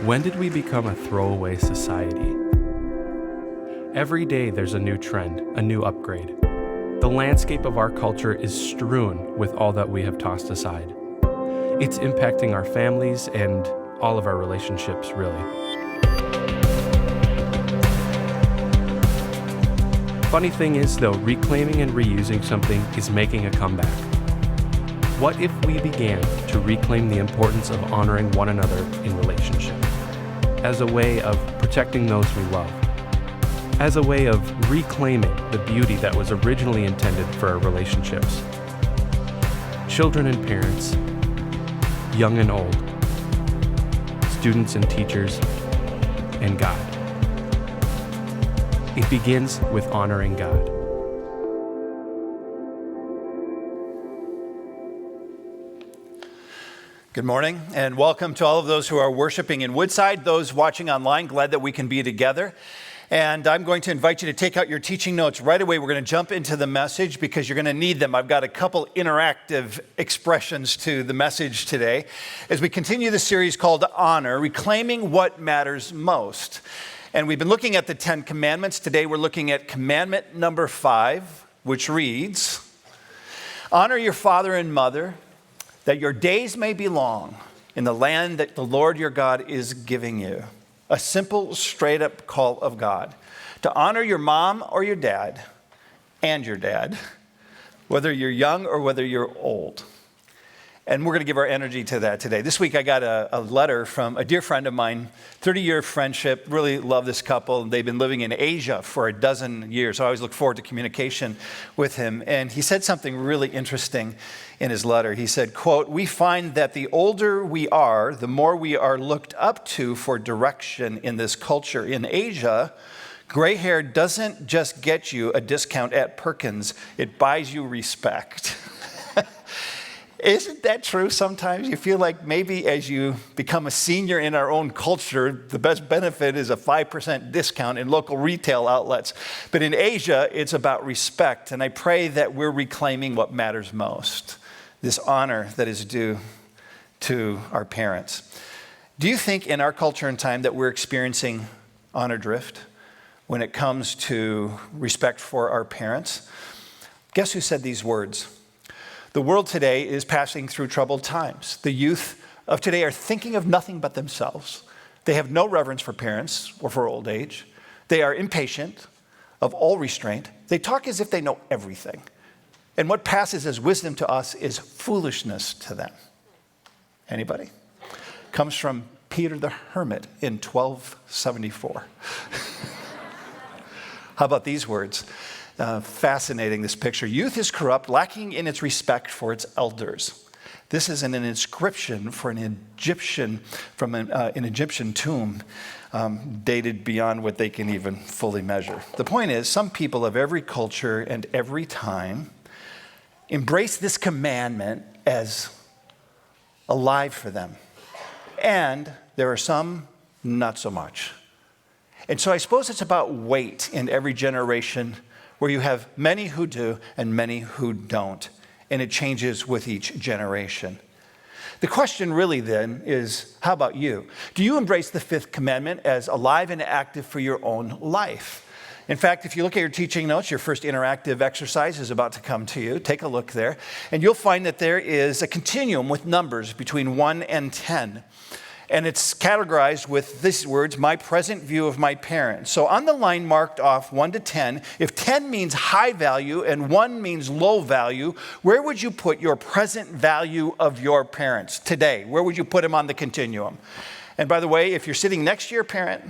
When did we become a throwaway society? Every day there's a new trend, a new upgrade. The landscape of our culture is strewn with all that we have tossed aside. It's impacting our families and all of our relationships, really. Funny thing is, though, reclaiming and reusing something is making a comeback. What if we began to reclaim the importance of honoring one another in relationship, as a way of protecting those we love, as a way of reclaiming the beauty that was originally intended for our relationships? Children and parents, young and old, students and teachers, and God. It begins with honoring God. Good morning, and welcome to all of those who are worshiping in Woodside, those watching online. Glad that we can be together. And I'm going to invite you to take out your teaching notes right away. We're going to jump into the message because you're going to need them. I've got a couple interactive expressions to the message today as we continue the series called Honor, Reclaiming What Matters Most. And we've been looking at the 10 Commandments. Today we're looking at commandment number 5, which reads, honor your father and mother, that your days may be long in the land that the Lord your God is giving you. A simple, straight-up call of God to honor your mom or your dad, and your dad, whether you're young or whether you're old. And we're going to give our energy to that today. This week I got a letter from a dear friend of mine, 30-year friendship, really love this couple. They've been living in Asia for a dozen years, so I always look forward to communication with him. And he said something really interesting in his letter. He said, quote, we find that the older we are, the more we are looked up to for direction in this culture. In Asia, gray hair doesn't just get you a discount at Perkins, it buys you respect. Isn't that true sometimes? You feel like maybe as you become a senior in our own culture, the best benefit is a 5% discount in local retail outlets. But in Asia, it's about respect. And I pray that we're reclaiming what matters most, this honor that is due to our parents. Do you think in our culture and time that we're experiencing honor drift when it comes to respect for our parents? Guess who said these words? The world today is passing through troubled times. The youth of today are thinking of nothing but themselves. They have no reverence for parents or for old age. They are impatient of all restraint. They talk as if they know everything. And what passes as wisdom to us is foolishness to them. Anybody? Comes from Peter the Hermit in 1274. How about these words? Fascinating, this picture. Youth is corrupt, lacking in its respect for its elders. This is an inscription for an Egyptian, from an Egyptian tomb, dated beyond what they can even fully measure. The point is, some people of every culture and every time embrace this commandment as alive for them. And there are some not so much. And so I suppose it's about weight in every generation, where you have many who do and many who don't, and it changes with each generation. The question really then is, how about you? Do you embrace the fifth commandment as alive and active for your own life? In fact, if you look at your teaching notes, your first interactive exercise is about to come to you. Take a look there, and you'll find that there is a continuum with numbers between 1 and 10. And it's categorized with these words, my present view of my parents. So on the line marked off 1 to 10, if 10 means high value and 1 means low value, where would you put your present value of your parents today? Where would you put them on the continuum? And by the way, if you're sitting next to your parent,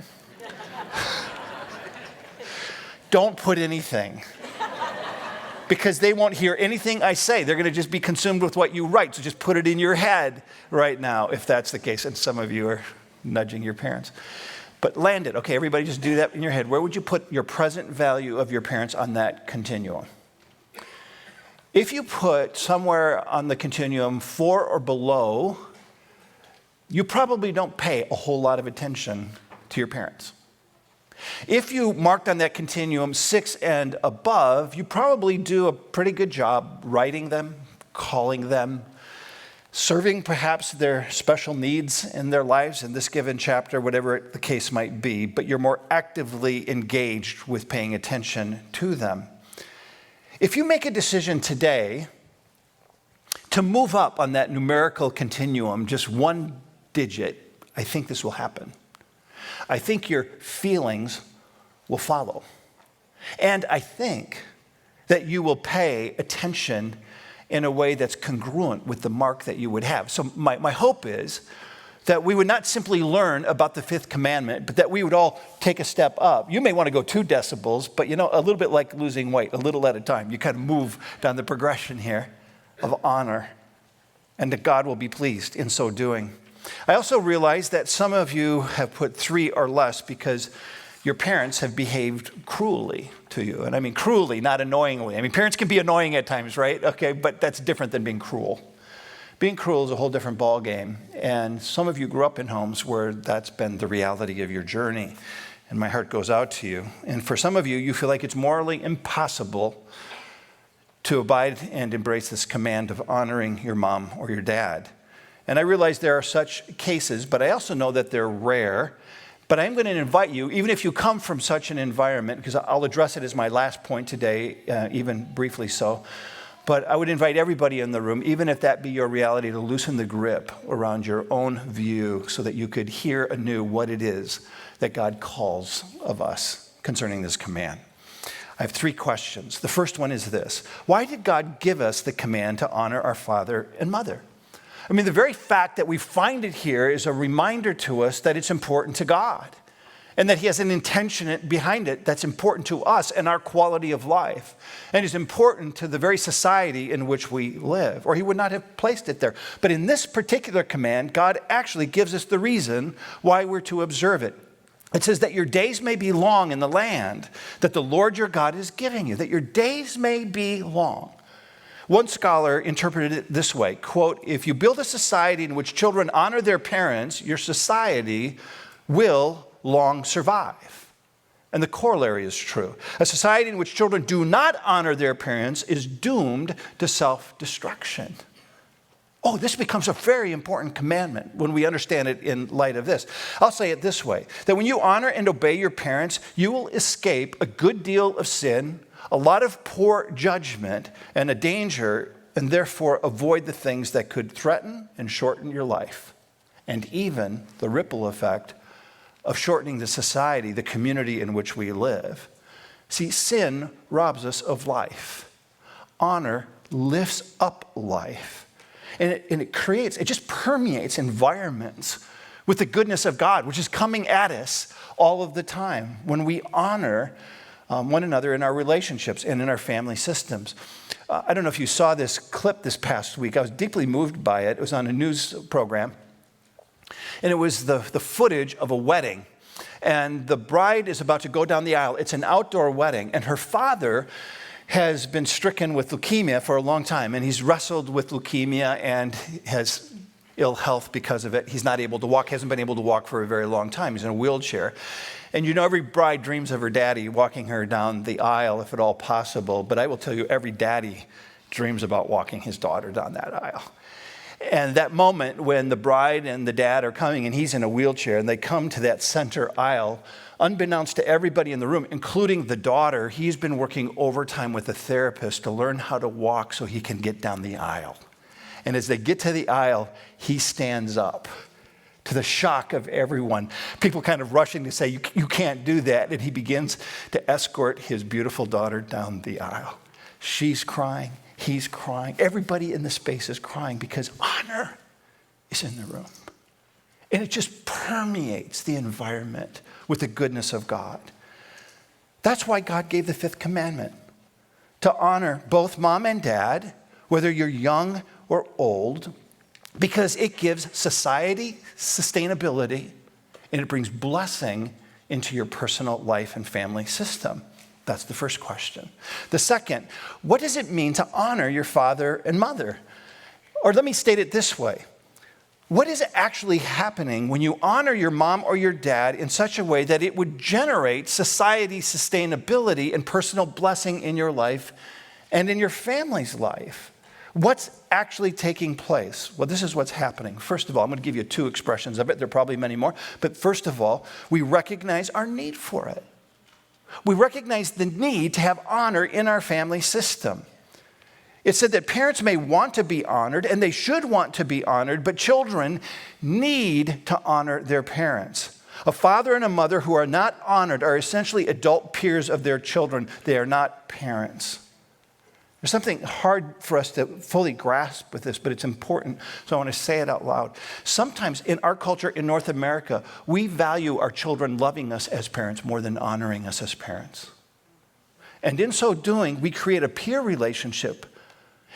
don't put anything. Because they won't hear anything I say. They're going to just be consumed with what you write. So just put it in your head right now, if that's the case. And some of you are nudging your parents. But land it. Okay, everybody just do that in your head. Where would you put your present value of your parents on that continuum? If you put somewhere on the continuum 4 or below, you probably don't pay a whole lot of attention to your parents. If you marked on that continuum 6 and above, you probably do a pretty good job writing them, calling them, serving perhaps their special needs in their lives in this given chapter, whatever the case might be, but you're more actively engaged with paying attention to them. If you make a decision today to move up on that numerical continuum, just one digit, I think this will happen. I think your feelings will follow. And I think that you will pay attention in a way that's congruent with the mark that you would have. So my hope is that we would not simply learn about the fifth commandment, but that we would all take a step up. You may want to go 2 decibels, but a little bit like losing weight, a little at a time. You kind of move down the progression here of honor, and that God will be pleased in so doing. I also realize that some of you have put 3 or less because your parents have behaved cruelly to you. And I mean cruelly, not annoyingly. I mean, parents can be annoying at times, right? Okay, but that's different than being cruel. Being cruel is a whole different ballgame. And some of you grew up in homes where that's been the reality of your journey. And my heart goes out to you. And for some of you, you feel like it's morally impossible to abide and embrace this command of honoring your mom or your dad. And I realize there are such cases, but I also know that they're rare. But I'm going to invite you, even if you come from such an environment, because I'll address it as my last point today, even briefly so. But I would invite everybody in the room, even if that be your reality, to loosen the grip around your own view so that you could hear anew what it is that God calls of us concerning this command. I have 3 questions. The first one is this: why did God give us the command to honor our father and mother? I mean, the very fact that we find it here is a reminder to us that it's important to God and that he has an intention behind it that's important to us and our quality of life and is important to the very society in which we live, or he would not have placed it there. But in this particular command, God actually gives us the reason why we're to observe it. It says that your days may be long in the land that the Lord your God is giving you, that your days may be long. One scholar interpreted it this way, quote, if you build a society in which children honor their parents, your society will long survive. And the corollary is true. A society in which children do not honor their parents is doomed to self-destruction. Oh, this becomes a very important commandment when we understand it in light of this. I'll say it this way, that when you honor and obey your parents, you will escape a good deal of sin, a lot of poor judgment, and a danger, and therefore avoid the things that could threaten and shorten your life, and even the ripple effect of shortening the society, the community in which we live. See, sin robs us of life. Honor lifts up life. And it just permeates environments with the goodness of God, which is coming at us all of the time when we honor one another in our relationships and in our family systems. I don't know if you saw this clip this past week. I was deeply moved by it. It was on a news program. And it was the footage of a wedding. And the bride is about to go down the aisle. It's an outdoor wedding. And her father has been stricken with leukemia for a long time. And he's wrestled with leukemia and has ill health because of it. He's not able to walk, hasn't been able to walk for a very long time. He's in a wheelchair. And every bride dreams of her daddy walking her down the aisle, if at all possible. But I will tell you, every daddy dreams about walking his daughter down that aisle. And that moment when the bride and the dad are coming and he's in a wheelchair and they come to that center aisle, unbeknownst to everybody in the room, including the daughter, he's been working overtime with a therapist to learn how to walk so he can get down the aisle. And as they get to the aisle, he stands up to the shock of everyone. People kind of rushing to say, you can't do that. And he begins to escort his beautiful daughter down the aisle. She's crying. He's crying. Everybody in the space is crying because honor is in the room. And it just permeates the environment with the goodness of God. That's why God gave the fifth commandment, to honor both mom and dad, whether you're young or old, because it gives society sustainability and it brings blessing into your personal life and family system. That's the first question. The second, what does it mean to honor your father and mother? Or let me state it this way. What is actually happening when you honor your mom or your dad in such a way that it would generate society sustainability and personal blessing in your life and in your family's life? What's actually taking place? Well, this is what's happening. First of all, I'm going to give you two expressions of it. There are probably many more. But first of all, we recognize our need for it. We recognize the need to have honor in our family system. It said that parents may want to be honored, and they should want to be honored, but children need to honor their parents. A father and a mother who are not honored are essentially adult peers of their children. They are not parents. There's something hard for us to fully grasp with this, but it's important, so I want to say it out loud. Sometimes in our culture in North America, we value our children loving us as parents more than honoring us as parents. And in so doing, we create a peer relationship,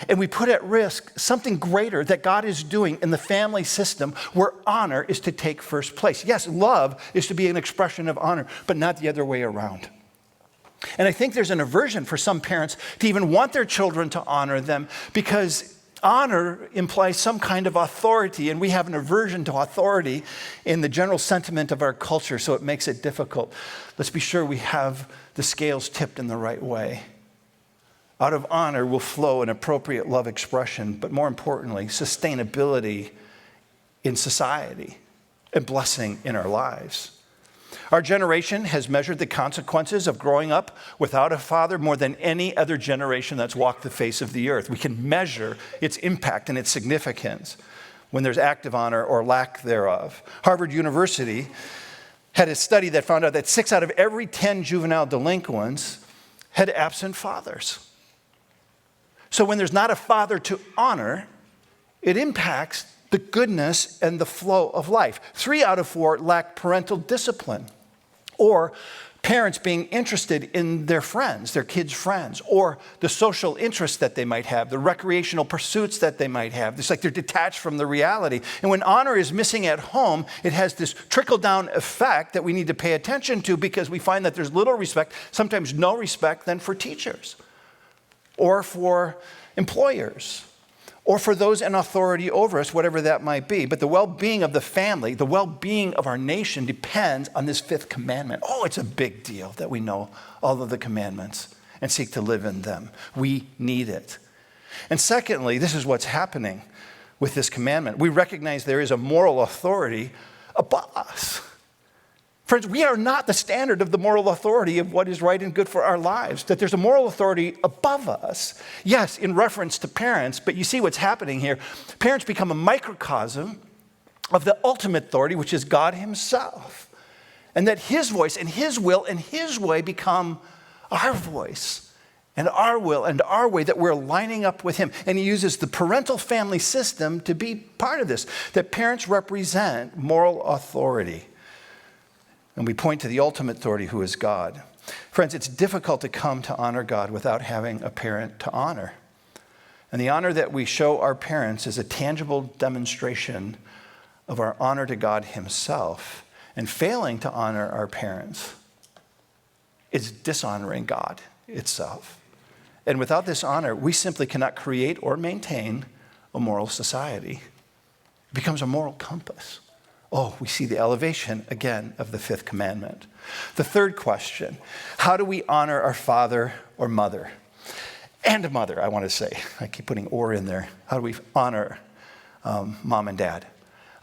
and we put at risk something greater that God is doing in the family system where honor is to take first place. Yes, love is to be an expression of honor, but not the other way around. And I think there's an aversion for some parents to even want their children to honor them because honor implies some kind of authority, and we have an aversion to authority in the general sentiment of our culture, so it makes it difficult. Let's be sure we have the scales tipped in the right way. Out of honor will flow an appropriate love expression, but more importantly, sustainability in society and blessing in our lives. Our generation has measured the consequences of growing up without a father more than any other generation that's walked the face of the earth. We can measure its impact and its significance when there's active honor or lack thereof. Harvard University had a study that found out that 6 out of every 10 juvenile delinquents had absent fathers. So when there's not a father to honor, it impacts the goodness and the flow of life. 3 out of 4 lack parental discipline, or parents being interested in their friends, their kids' friends, or the social interests that they might have, the recreational pursuits that they might have. It's like they're detached from the reality. And when honor is missing at home, it has this trickle-down effect that we need to pay attention to because we find that there's little respect, sometimes no respect, then for teachers, or for employers, or for those in authority over us, whatever that might be. But the well-being of the family, the well-being of our nation depends on this 5th commandment. Oh, it's a big deal that we know all of the commandments and seek to live in them. We need it. And secondly, this is what's happening with this commandment. We recognize there is a moral authority above us. Friends, we are not the standard of the moral authority of what is right and good for our lives, that there's a moral authority above us. Yes, in reference to parents, but you see what's happening here. Parents become a microcosm of the ultimate authority, which is God himself. And that his voice and his will and his way become our voice and our will and our way, that we're lining up with him. And he uses the parental family system to be part of this, that parents represent moral authority. And we point to the ultimate authority, who is God. Friends, it's difficult to come to honor God without having a parent to honor. And the honor that we show our parents is a tangible demonstration of our honor to God himself. And failing to honor our parents is dishonoring God itself. And without this honor, we simply cannot create or maintain a moral society. It becomes a moral compass. Oh, we see the elevation again of the 5th commandment. The third question, how do we honor our father or mother? And mother, I want to say. I keep putting or in there. How do we honor mom and dad?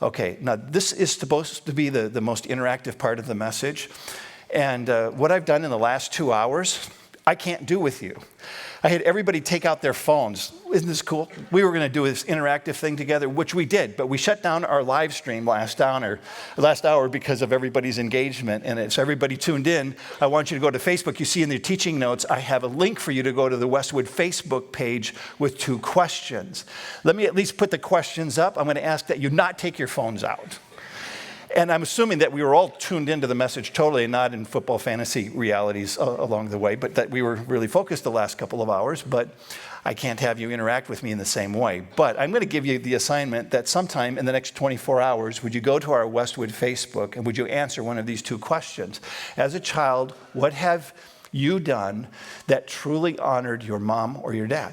Okay, now this is supposed to be the most interactive part of the message. And what I've done in the last 2 hours, I can't do with you. I had everybody take out their phones. Isn't this cool? We were going to do this interactive thing together, which we did, but we shut down our live stream last hour because of everybody's engagement in it. So everybody tuned in. I want you to go to Facebook. You see in the teaching notes, I have a link for you to go to the Westwood Facebook page with 2 questions. Let me at least put the questions up. I'm going to ask that you not take your phones out. And I'm assuming that we were all tuned into the message totally, and not in football fantasy realities along the way, but that we were really focused the last couple of hours. But I can't have you interact with me in the same way. But I'm going to give you the assignment that sometime in the next 24 hours, would you go to our Westwood Facebook and would you answer one of these 2 questions? As a child, what have you done that truly honored your mom or your dad?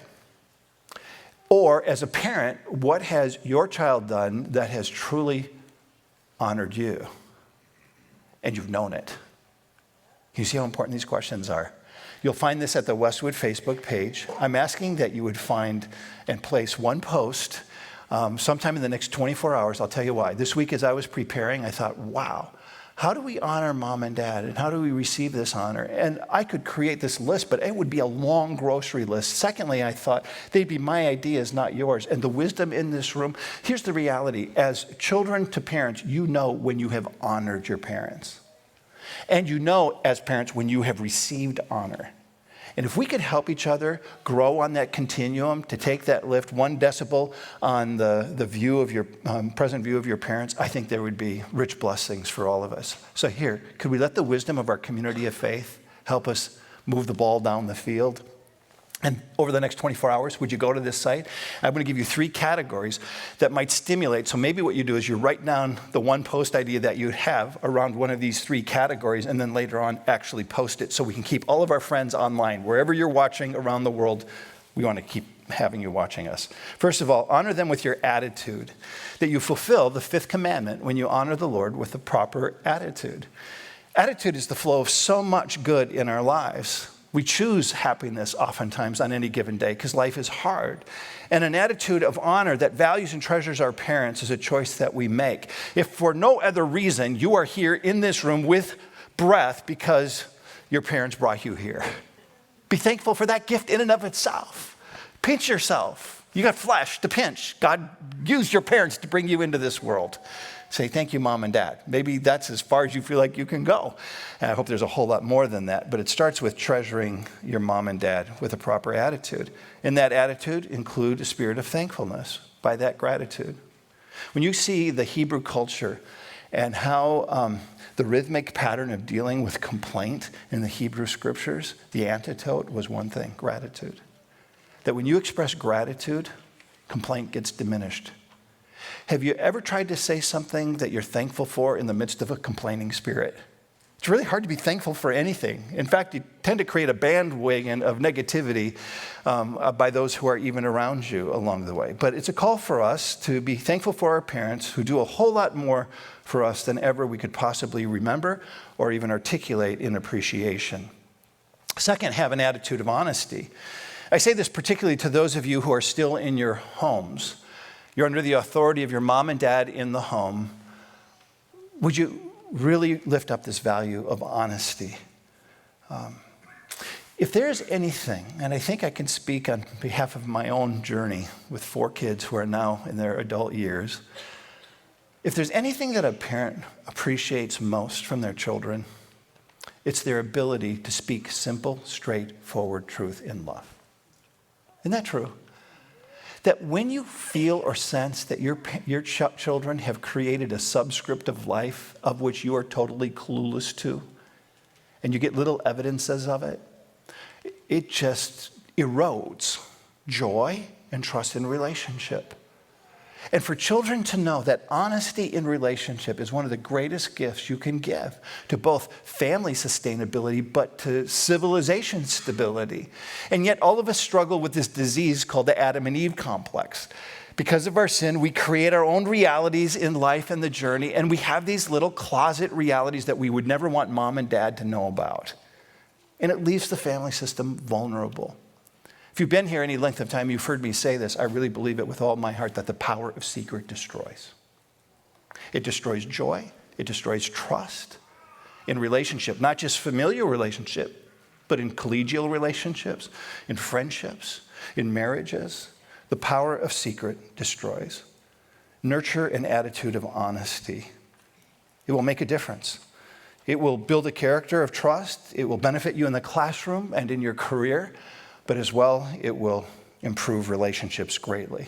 Or as a parent, what has your child done that has truly honored you, and you've known it? You see how important these questions are? You'll find this at the Westwood Facebook page. I'm asking that you would find and place one post sometime in the next 24 hours. I'll tell you why. This week as I was preparing, I thought, wow, how do we honor mom and dad? And how do we receive this honor? And I could create this list, but it would be a long grocery list. Secondly, I thought they'd be my ideas, not yours. And the wisdom in this room, here's the reality. As children to parents, you know when you have honored your parents. And you know as parents when you have received honor. And if we could help each other grow on that continuum to take that lift 1 decibel on the view of your present view of your parents, I think there would be rich blessings for all of us. So here, could we let the wisdom of our community of faith help us move the ball down the field? And over the next 24 hours, would you go to this site? I'm going to give you 3 categories that might stimulate. So maybe what you do is you write down the one post idea that you have around one of these 3 categories, and then later on actually post it so we can keep all of our friends online. Wherever you're watching around the world, we want to keep having you watching us. First of all, honor them with your attitude, that you fulfill the 5th commandment when you honor the Lord with the proper attitude. Attitude is the flow of so much good in our lives. We choose happiness oftentimes on any given day because life is hard. And an attitude of honor that values and treasures our parents is a choice that we make. If for no other reason you are here in this room with breath because your parents brought you here, be thankful for that gift in and of itself. Pinch yourself. You got flesh to pinch. God used your parents to bring you into this world. Say, thank you, mom and dad. Maybe that's as far as you feel like you can go. And I hope there's a whole lot more than that. But it starts with treasuring your mom and dad with a proper attitude. In that attitude, include a spirit of thankfulness by that gratitude. When you see the Hebrew culture and how the rhythmic pattern of dealing with complaint in the Hebrew scriptures, the antidote was one thing, gratitude. That when you express gratitude, complaint gets diminished. Have you ever tried to say something that you're thankful for in the midst of a complaining spirit? It's really hard to be thankful for anything. In fact, you tend to create a bandwagon of negativity by those who are even around you along the way. But it's a call for us to be thankful for our parents who do a whole lot more for us than ever we could possibly remember or even articulate in appreciation. Second, have an attitude of honesty. I say this particularly to those of you who are still in your homes. You're under the authority of your mom and dad in the home. Would you really lift up this value of honesty? If there's anything, and I think I can speak on behalf of my own journey with 4 kids who are now in their adult years, if there's anything that a parent appreciates most from their children, it's their ability to speak simple, straightforward truth in love. Isn't that true? That when you feel or sense that your children have created a subscript of life of which you are totally clueless to, and you get little evidences of it, it just erodes joy and trust in relationship. And for children to know that honesty in relationship is one of the greatest gifts you can give to both family sustainability, but to civilization stability. And yet all of us struggle with this disease called the Adam and Eve complex. Because of our sin, we create our own realities in life and the journey, and we have these little closet realities that we would never want mom and dad to know about. And it leaves the family system vulnerable. If you've been here any length of time, you've heard me say this. I really believe it with all my heart that the power of secret destroys. It destroys joy. It destroys trust in relationship, not just familial relationship, but in collegial relationships, in friendships, in marriages. The power of secret destroys. Nurture an attitude of honesty. It will make a difference. It will build a character of trust. It will benefit you in the classroom and in your career. But as well, it will improve relationships greatly.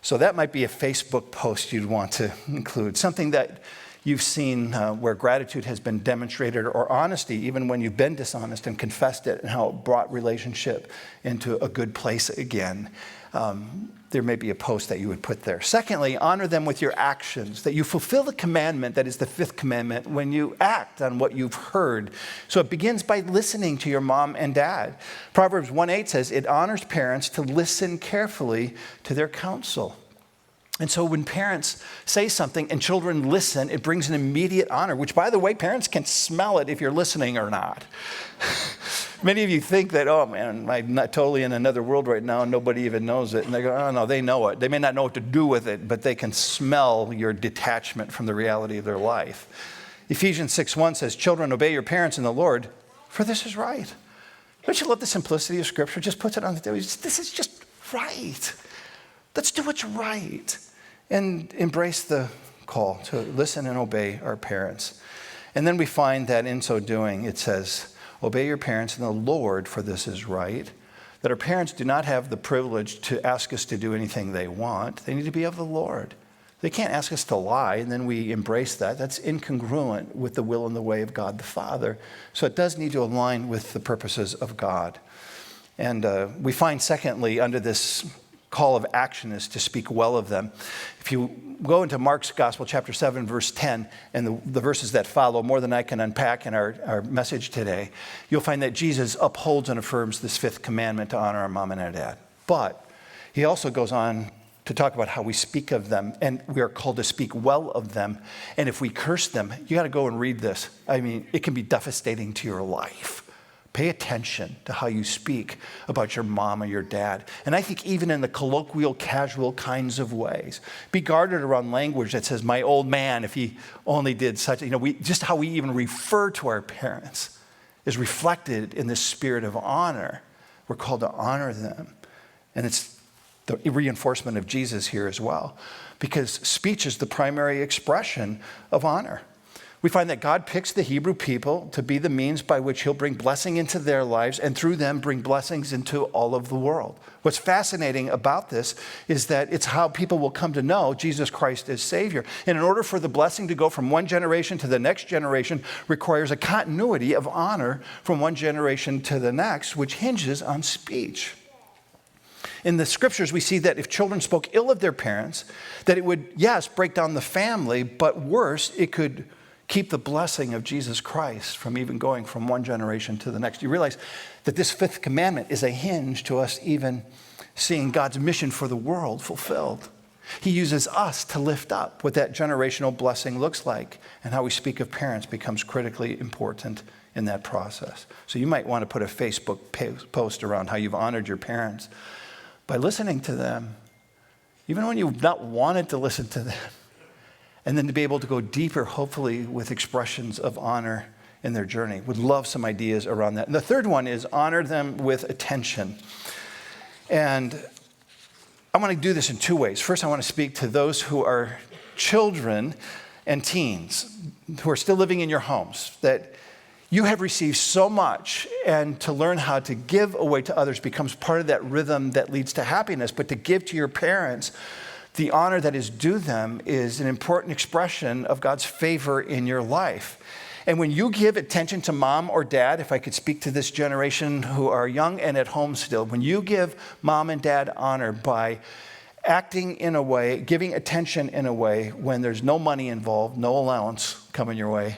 So that might be a Facebook post you'd want to include, something that you've seen where gratitude has been demonstrated, or honesty, even when you've been dishonest and confessed it, and how it brought relationship into a good place again. There may be a post that you would put there. Secondly, honor them with your actions, that you fulfill the commandment that is the 5th commandment when you act on what you've heard. So it begins by listening to your mom and dad. Proverbs 1:8 says, it honors parents to listen carefully to their counsel. And so when parents say something and children listen, it brings an immediate honor, which, by the way, parents can smell it if you're listening or not. Many of you think that, oh man, I'm not totally in another world right now and nobody even knows it. And they go, oh no, they know it. They may not know what to do with it, but they can smell your detachment from the reality of their life. Ephesians 6:1 says, children, obey your parents in the Lord, for this is right. Don't you love the simplicity of Scripture? Just puts it on the table. This is just right. Let's do what's right. And embrace the call to listen and obey our parents. And then we find that in so doing, it says, obey your parents in the Lord, for this is right. That our parents do not have the privilege to ask us to do anything they want. They need to be of the Lord. They can't ask us to lie, and then we embrace that. That's incongruent with the will and the way of God the Father. So it does need to align with the purposes of God. And we find, secondly, under this call of action is to speak well of them. If you go into Mark's Gospel, chapter 7, verse 10, and the verses that follow, more than I can unpack in our message today, you'll find that Jesus upholds and affirms this fifth commandment to honor our mom and our dad. But he also goes on to talk about how we speak of them, and we are called to speak well of them. And if we curse them, you got to go and read this. I mean, it can be devastating to your life. Pay attention to how you speak about your mom or your dad. And I think even in the colloquial, casual kinds of ways, be guarded around language that says, my old man, if he only did such, just how we even refer to our parents is reflected in this spirit of honor. We're called to honor them. And it's the reinforcement of Jesus here as well, because speech is the primary expression of honor. We find that God picks the Hebrew people to be the means by which he'll bring blessing into their lives and through them bring blessings into all of the world. What's fascinating about this is that it's how people will come to know Jesus Christ as Savior. And in order for the blessing to go from one generation to the next generation requires a continuity of honor from one generation to the next, which hinges on speech. In the scriptures, we see that if children spoke ill of their parents, that it would, yes, break down the family, but worse, it could keep the blessing of Jesus Christ from even going from one generation to the next. You realize that this fifth commandment is a hinge to us even seeing God's mission for the world fulfilled. He uses us to lift up what that generational blessing looks like, and how we speak of parents becomes critically important in that process. So you might want to put a Facebook post around how you've honored your parents by listening to them, even when you've not wanted to listen to them. And then to be able to go deeper, hopefully, with expressions of honor in their journey. Would love some ideas around that. And the third one is honor them with attention. And I want to do this in two ways. First, I want to speak to those who are children and teens who are still living in your homes, that you have received so much, and to learn how to give away to others becomes part of that rhythm that leads to happiness. But to give to your parents the honor that is due them is an important expression of God's favor in your life. And when you give attention to mom or dad, if I could speak to this generation who are young and at home still, when you give mom and dad honor by acting in a way, giving attention in a way when there's no money involved, no allowance coming your way,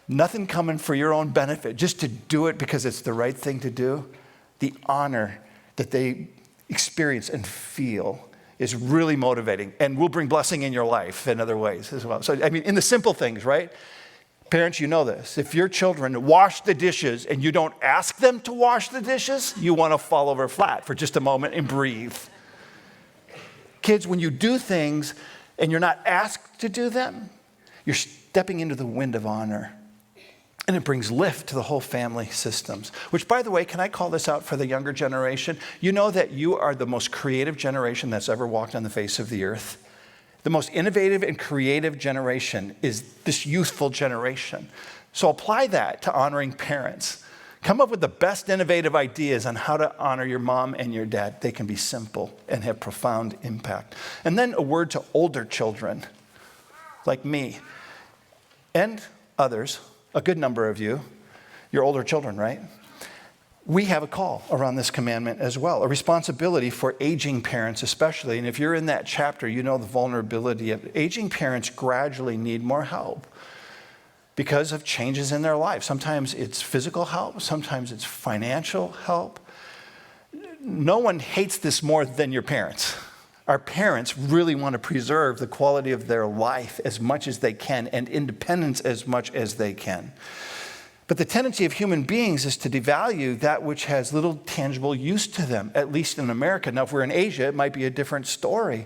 nothing coming for your own benefit, just to do it because it's the right thing to do, the honor that they experience and feel is really motivating and will bring blessing in your life in other ways as well. So, I mean, in the simple things, right? Parents, you know this. If your children wash the dishes and you don't ask them to wash the dishes, you want to fall over flat for just a moment and breathe. Kids, when you do things and you're not asked to do them, you're stepping into the wind of honor. And it brings lift to the whole family systems. Which, by the way, can I call this out for the younger generation? You know that you are the most creative generation that's ever walked on the face of the earth. The most innovative and creative generation is this youthful generation. So apply that to honoring parents. Come up with the best innovative ideas on how to honor your mom and your dad. They can be simple and have profound impact. And then a word to older children, like me, and others. A good number of you, you're older children, right? We have a call around this commandment as well, a responsibility for aging parents especially. And if you're in that chapter, you know the vulnerability of aging parents gradually need more help because of changes in their life. Sometimes it's physical help, sometimes it's financial help. No one hates this more than your parents. Our parents really want to preserve the quality of their life as much as they can and independence as much as they can. But the tendency of human beings is to devalue that which has little tangible use to them, at least in America. Now, if we're in Asia, it might be a different story,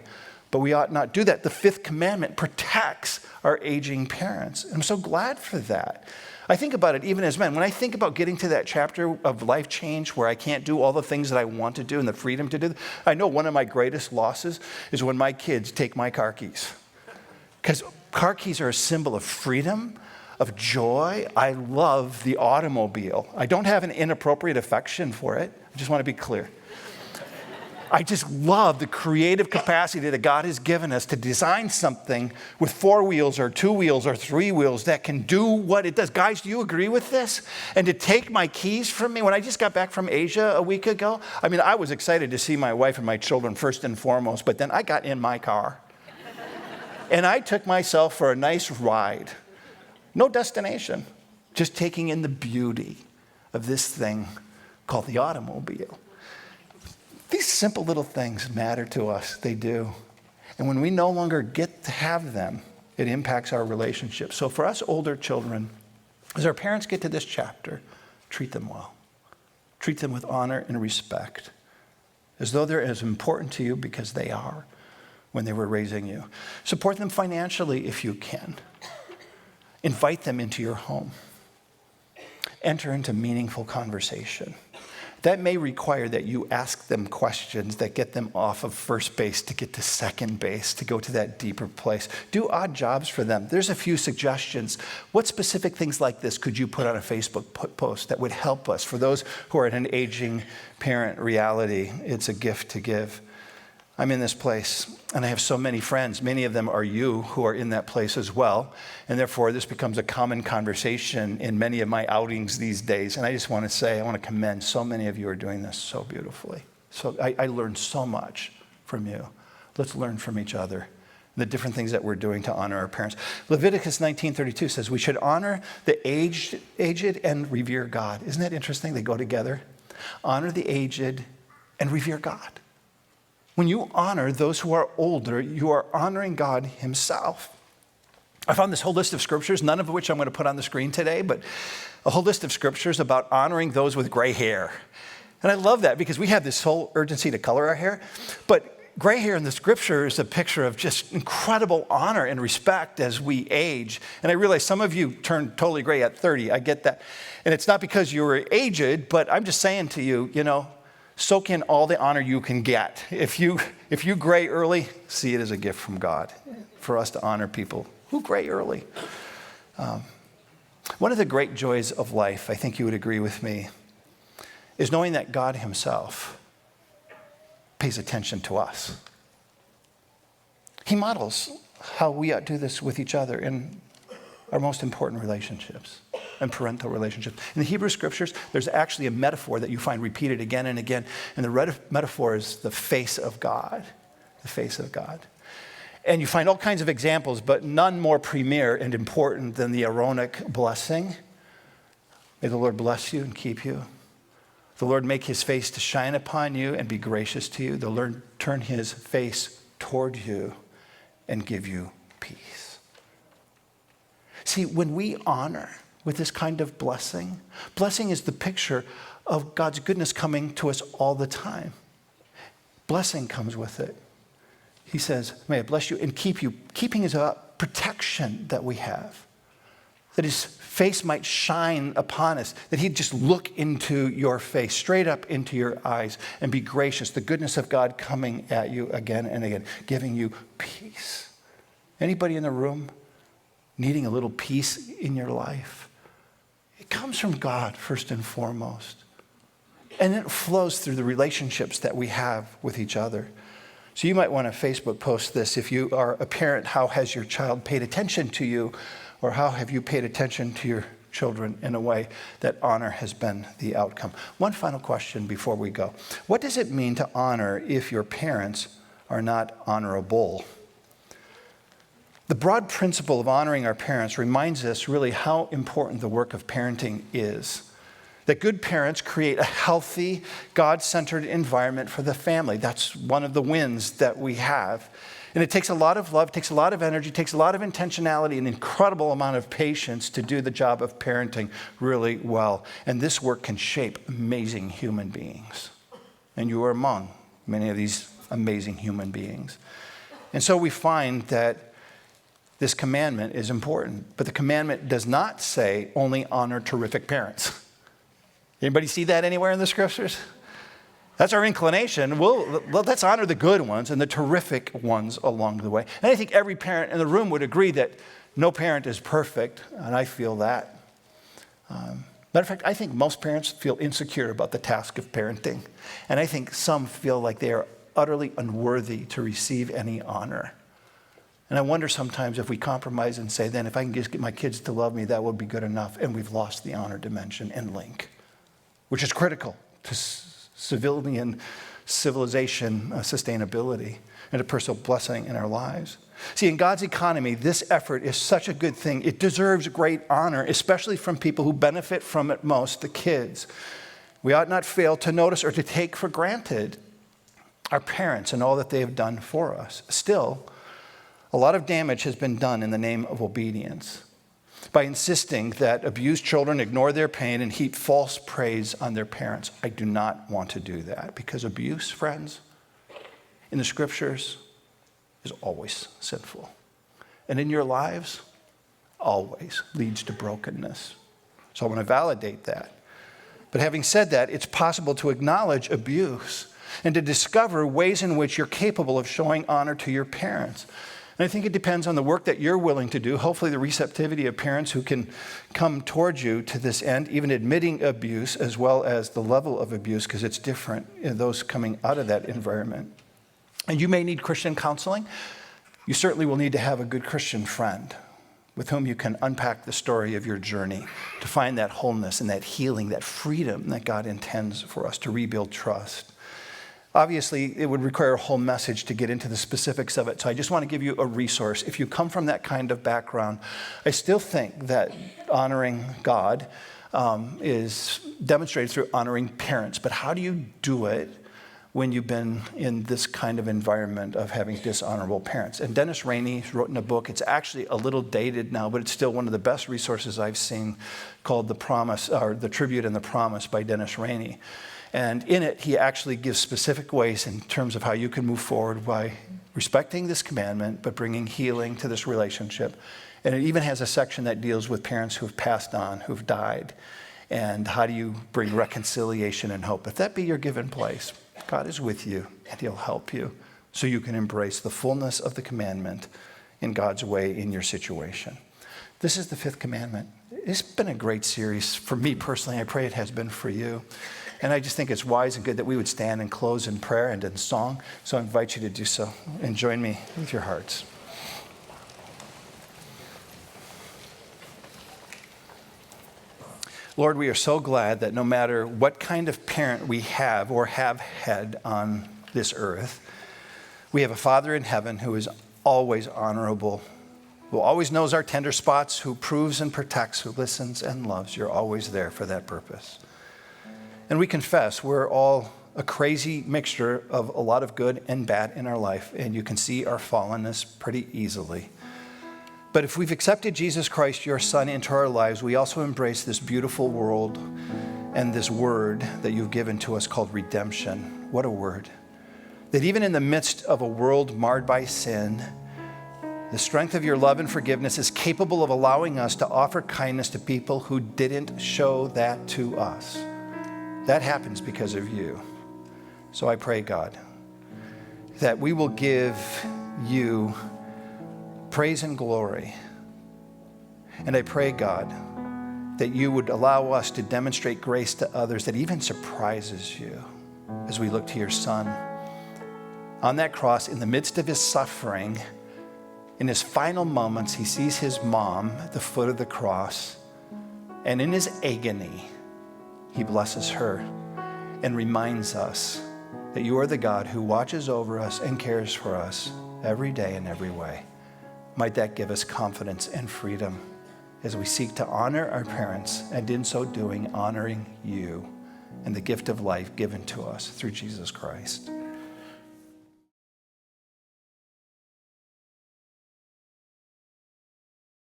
but we ought not do that. The fifth commandment protects our aging parents. I'm so glad for that. I think about it even as men. When I think about getting to that chapter of life change where I can't do all the things that I want to do and the freedom to do, I know one of my greatest losses is when my kids take my car keys. Because car keys are a symbol of freedom, of joy. I love the automobile. I don't have an inappropriate affection for it. I just want to be clear. I just love the creative capacity that God has given us to design something with 4 wheels or 2 wheels or 3 wheels that can do what it does. Guys, do you agree with this? And to take my keys from me, when I just got back from Asia a week ago, I mean, I was excited to see my wife and my children first and foremost, but then I got in my car and I took myself for a nice ride. No destination, just taking in the beauty of this thing called the automobile. These simple little things matter to us. They do. And when we no longer get to have them, it impacts our relationship. So for us older children, as our parents get to this chapter, treat them well. Treat them with honor and respect, as though they're as important to you because they are when they were raising you. Support them financially if you can. Invite them into your home. Enter into meaningful conversation. That may require that you ask them questions that get them off of first base to get to second base, to go to that deeper place. Do odd jobs for them. There's a few suggestions. What specific things like this could you put on a Facebook post that would help us? For those who are in an aging parent reality, it's a gift to give. I'm in this place, and I have so many friends. Many of them are you who are in that place as well. And therefore, this becomes a common conversation in many of my outings these days. And I just want to say, I want to commend so many of you are doing this so beautifully. So I learned so much from you. Let's learn from each other, the different things that we're doing to honor our parents. Leviticus 19:32 says we should honor the aged and revere God. Isn't that interesting? They go together. Honor the aged and revere God. When you honor those who are older, you are honoring God himself. I found this whole list of scriptures, none of which I'm going to put on the screen today, but a whole list of scriptures about honoring those with gray hair. And I love that because we have this whole urgency to color our hair. But gray hair in the scripture is a picture of just incredible honor and respect as we age. And I realize some of you turn totally gray at 30. I get that. And it's not because you were aged, but I'm just saying to you, soak in all the honor you can get. If you gray early, see it as a gift from God for us to honor people who gray early. One of the great joys of life, I think you would agree with me, is knowing that God himself pays attention to us. He models how we ought to do this with each other in our most important relationships and parental relationships. In the Hebrew scriptures, there's actually a metaphor that you find repeated again and again. And the metaphor is the face of God, the face of God. And you find all kinds of examples, but none more premier and important than the Aaronic blessing. May the Lord bless you and keep you. The Lord make his face to shine upon you and be gracious to you. The Lord turn his face toward you and give you peace. See, when we honor with this kind of blessing is the picture of God's goodness coming to us all the time. Blessing comes with it. He says, may I bless you and keep you. Keeping is a protection that we have. That his face might shine upon us. That he'd just look into your face, straight up into your eyes, and be gracious. The goodness of God coming at you again and again, giving you peace. Anybody in the room needing a little peace in your life? It comes from God first and foremost. And it flows through the relationships that we have with each other. So you might want to Facebook post this. If you are a parent, how has your child paid attention to you? Or how have you paid attention to your children in a way that honor has been the outcome? One final question before we go. What does it mean to honor if your parents are not honorable? The broad principle of honoring our parents reminds us really how important the work of parenting is. That good parents create a healthy, God-centered environment for the family. That's one of the wins that we have. And it takes a lot of love, takes a lot of energy, takes a lot of intentionality, an incredible amount of patience to do the job of parenting really well. And this work can shape amazing human beings. And you are among many of these amazing human beings. And so we find that this commandment is important. But the commandment does not say only honor terrific parents. Anybody see that anywhere in the scriptures? That's our inclination. Well, let's honor the good ones and the terrific ones along the way. And I think every parent in the room would agree that no parent is perfect, and I feel that. Matter of fact, I think most parents feel insecure about the task of parenting. And I think some feel like they are utterly unworthy to receive any honor. And I wonder sometimes if we compromise and say, then if I can just get my kids to love me, that would be good enough. And we've lost the honor dimension and link, which is critical to civilian civilization sustainability and a personal blessing in our lives. See, in God's economy, this effort is such a good thing. It deserves great honor, especially from people who benefit from it most, the kids. We ought not fail to notice or to take for granted our parents and all that they have done for us. Still, a lot of damage has been done in the name of obedience by insisting that abused children ignore their pain and heap false praise on their parents. I do not want to do that, because abuse, friends, in the scriptures is always sinful. And in your lives, always leads to brokenness. So I want to validate that. But having said that, it's possible to acknowledge abuse and to discover ways in which you're capable of showing honor to your parents. And I think it depends on the work that you're willing to do, hopefully the receptivity of parents who can come towards you to this end, even admitting abuse as well as the level of abuse, because it's different in those coming out of that environment. And you may need Christian counseling. You certainly will need to have a good Christian friend with whom you can unpack the story of your journey to find that wholeness and that healing, that freedom that God intends for us, to rebuild trust. Obviously, it would require a whole message to get into the specifics of it, so I just want to give you a resource. If you come from that kind of background, I still think that honoring God is demonstrated through honoring parents. But how do you do it when you've been in this kind of environment of having dishonorable parents? And Dennis Rainey wrote in a book, it's actually a little dated now, but it's still one of the best resources I've seen, called The Promise, or The Tribute and the Promise by Dennis Rainey. And in it, he actually gives specific ways in terms of how you can move forward by respecting this commandment, but bringing healing to this relationship. And it even has a section that deals with parents who've passed on, who've died. And how do you bring reconciliation and hope? If that be your given place, God is with you, and he'll help you so you can embrace the fullness of the commandment in God's way in your situation. This is the fifth commandment. It's been a great series for me personally. I pray it has been for you. And I just think it's wise and good that we would stand and close in prayer and in song. So I invite you to do so and join me with your hearts. Lord, we are so glad that no matter what kind of parent we have or have had on this earth, we have a Father in heaven who is always honorable, who always knows our tender spots, who proves and protects, who listens and loves. You're always there for that purpose. And we confess we're all a crazy mixture of a lot of good and bad in our life, and you can see our fallenness pretty easily. But if we've accepted Jesus Christ, your Son, into our lives, we also embrace this beautiful world and this word that you've given to us called redemption. What a word. That even in the midst of a world marred by sin, the strength of your love and forgiveness is capable of allowing us to offer kindness to people who didn't show that to us. That happens because of you. So I pray, God, that we will give you praise and glory. And I pray, God, that you would allow us to demonstrate grace to others that even surprises you as we look to your Son. On that cross, in the midst of his suffering, in his final moments, he sees his mom at the foot of the cross. And in his agony, he blesses her and reminds us that you are the God who watches over us and cares for us every day in every way. Might that give us confidence and freedom as we seek to honor our parents, and in so doing, honoring you and the gift of life given to us through Jesus Christ.